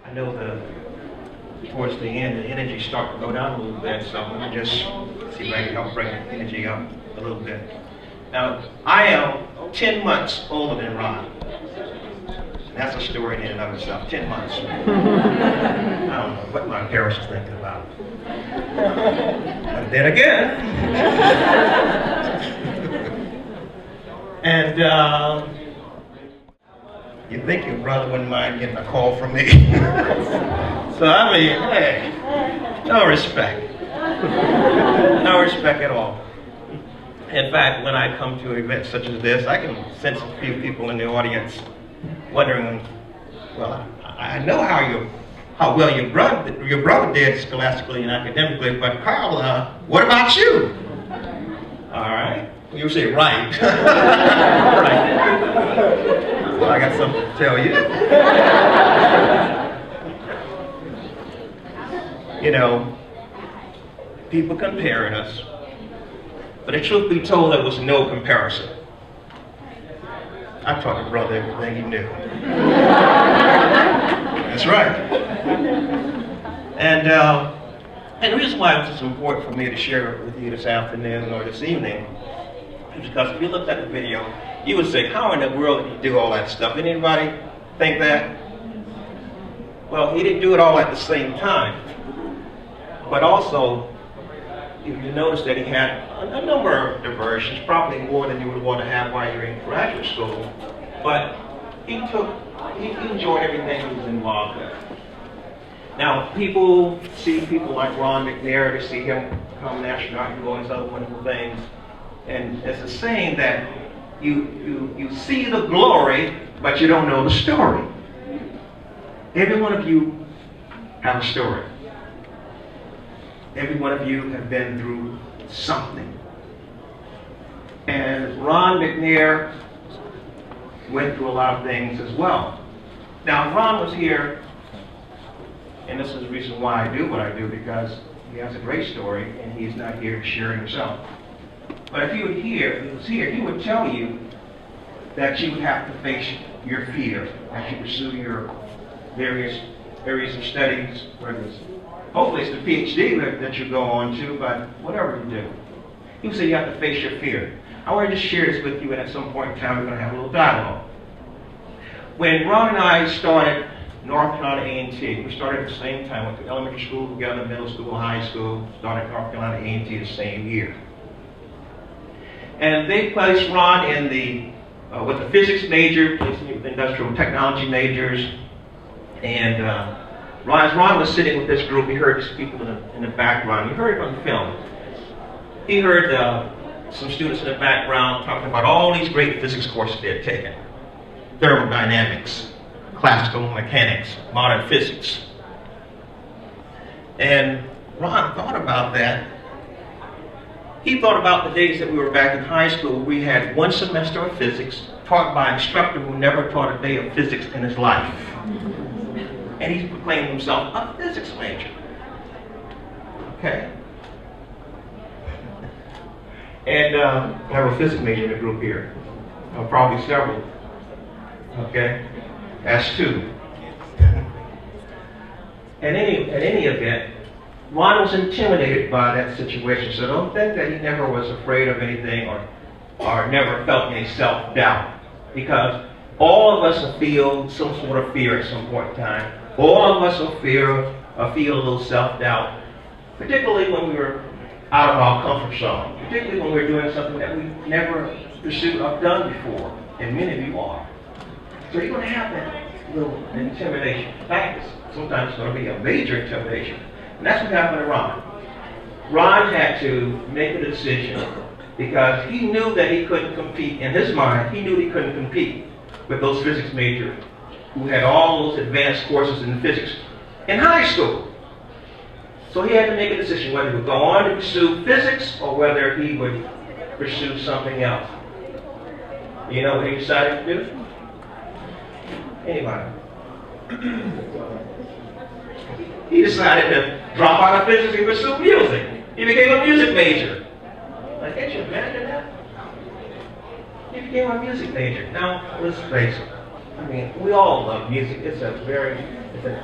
I know towards the end, the energy started to go down a little bit, so I'm going to just see if I can help bring the energy up a little bit. Now, I am 10 months older than Ron. And that's a story in and of itself, 10 months. I don't know what my parents were thinking about. But then again, and you think your brother wouldn't mind getting a call from me. So I mean, hey, no respect. No respect at all. In fact, when I come to events such as this, I can sense a few people in the audience wondering, well, I know how well your brother did scholastically and academically, but Carl, what about you? All right. You say right. Right. Well, I got something to tell you. You know, people comparing us, but the truth be told, there was no comparison. I taught my brother everything he knew. That's right. And the reason why it was important for me to share it with you this afternoon or this evening is because if you looked at the video, you would say, how in the world did he do all that stuff? Did anybody think that? Well, he didn't do it all at the same time. But also, if you notice that he had a number of diversions, probably more than you would want to have while you're in graduate school, but he enjoyed everything he was involved in. Now, people see people like Ron McNair, they see him become an astronaut and do all these other wonderful things, and it's a saying that you see the glory, but you don't know the story. Every one of you have a story. Every one of you have been through something. And Ron McNair went through a lot of things as well. Now, Ron was here, and this is the reason why I do what I do, because he has a great story, and he's not here to share himself. But if he was here, he would tell you that you would have to face your fear as you pursue your various areas of studies, whether it's hopefully it's the PhD that you go on to, but whatever you do. He would say you have to face your fear. I want to just share this with you, and at some point in time we're going to have a little dialogue. When Ron and I started North Carolina A&T, we started at the same time, went to elementary school together, middle school, high school, started North Carolina A&T the same year. And they placed Ron in with the physics major, placed him with industrial technology majors, and as Ron was sitting with this group, he heard these people in the background. He heard it on the film. He heard some students in the background talking about all these great physics courses they had taken. Thermodynamics, classical mechanics, modern physics. And Ron thought about that. He thought about the days that we were back in high school. We had one semester of physics taught by an instructor who never taught a day of physics in his life. And he proclaimed himself a physics major. Okay? And I have a physics major in the group here. Probably several. Okay? That's two. At any event, Ron was intimidated by that situation. So don't think that he never was afraid of anything or never felt any self-doubt. Because all of us will feel some sort of fear at some point in time. All of us will feel a little self-doubt, particularly when we were out of our comfort zone, particularly when we're doing something that we never pursued or done before, and many of you are. So you're going to have that little intimidation. In fact, sometimes it's going to be a major intimidation. And that's what happened to Ron. Ron had to make a decision because he knew that he couldn't compete. In his mind, he knew he couldn't compete with those physics majors who had all those advanced courses in physics in high school. So he had to make a decision whether he would go on to pursue physics or whether he would pursue something else. You know what he decided to do? Anybody? He decided to drop out of physics and pursue music. He became a music major. Like, can't you imagine that? He became a music major. Now, let's face it. I mean, we all love music. It's an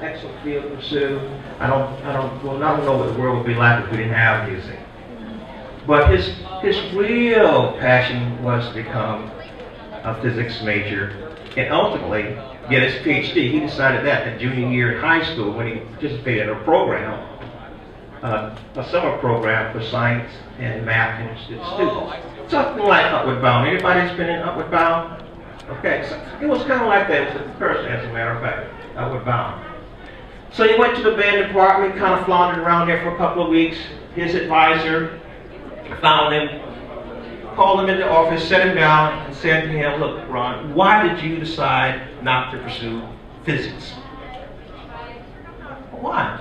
excellent field to pursue. I don't know what the world would be like if we didn't have music. But his real passion was to become a physics major and ultimately get his PhD. He decided that in junior year in high school when he participated in a program, a summer program for science and math interested students. Something like Upward Bound. Anybody's been in Upward Bound? Okay, so it was kind of like that. It was a person, as a matter of fact, Upward Bound. So he went to the band department, kind of floundered around there for a couple of weeks. His advisor found him, called him into the office, set him down, and said to him, "Look, Ron, why did you decide not to pursue physics?" Why?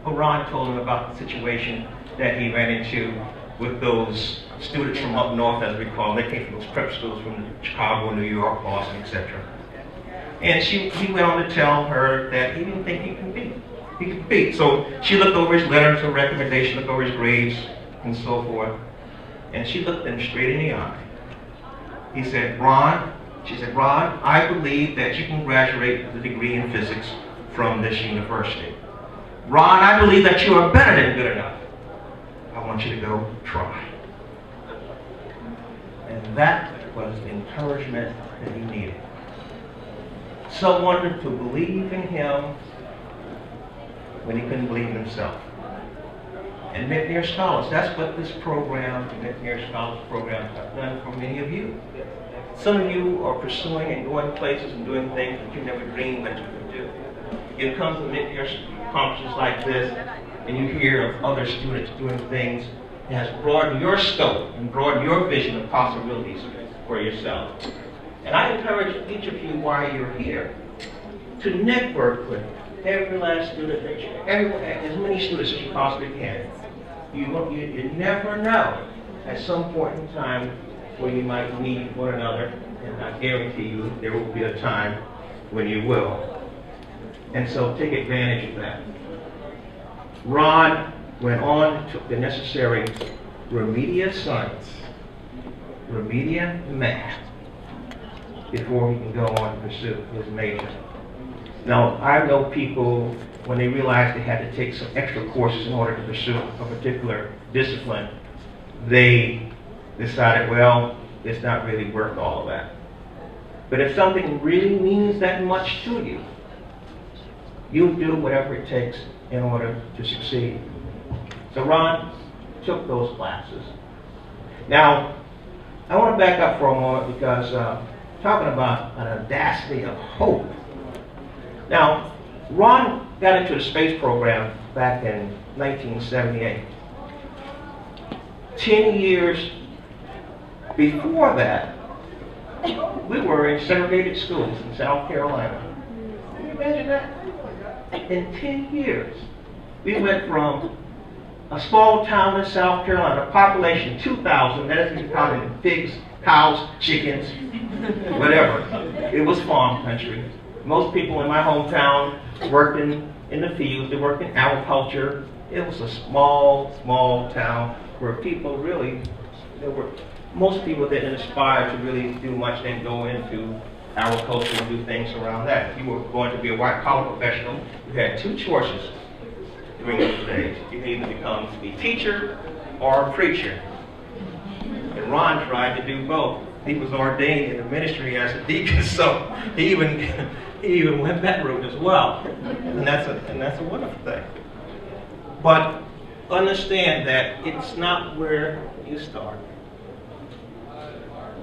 Well, Ron told him about the situation that he ran into with those students from up north, as we call them. They came from those prep schools from Chicago, New York, Boston, etc. And he went on to tell her that he didn't think he could compete. So she looked over his letters of recommendation, looked over his grades, and so forth. And she looked him straight in the eye. She said, Ron, I believe that you can graduate with a degree in physics from this university. Ron, I believe that you are better than good enough. I want you to go try. And that was the encouragement that he needed. Someone to believe in him when he couldn't believe in himself. And McNair Scholars, that's what this program, the McNair Scholars program, has done for many of you. Some of you are pursuing and going places and doing things that you never dreamed that you could do. You come to McNair conferences like this, and you hear of other students doing things that has broadened your scope and broadened your vision of possibilities for yourself. And I encourage each of you while you're here to network with every last student, as many students as you possibly can. You never know at some point in time where you might need one another, and I guarantee you there will be a time when you will. And so take advantage of that. Ron went on to the necessary remedial science, remedial math, before he can go on to pursue his major. Now, I know people, when they realized they had to take some extra courses in order to pursue a particular discipline, they decided, well, it's not really worth all of that. But if something really means that much to you, you'll do whatever it takes in order to succeed. So Ron took those classes. Now, I want to back up for a moment because talking about an audacity of hope. Now, Ron got into the space program back in 1978. 10 years before that, we were in segregated schools in South Carolina. Can you imagine that? In 10 years, we went from a small town in South Carolina, a population 2,000, that isn't counting pigs, cows, chickens, whatever. It was farm country. Most people in my hometown worked in the fields, they worked in agriculture. It was a small, small town where people really, most people didn't aspire to really do much, then go into agriculture and do things around that. If you were going to be a white-collar professional, you had two choices during those days. You could either become a teacher or a preacher. And Ron tried to do both. He was ordained in the ministry as a deacon, so he even went that route as well. And that's a wonderful thing. But understand that it's not where you start.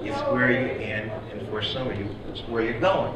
It's where you end, and for some of you, it's where you're going.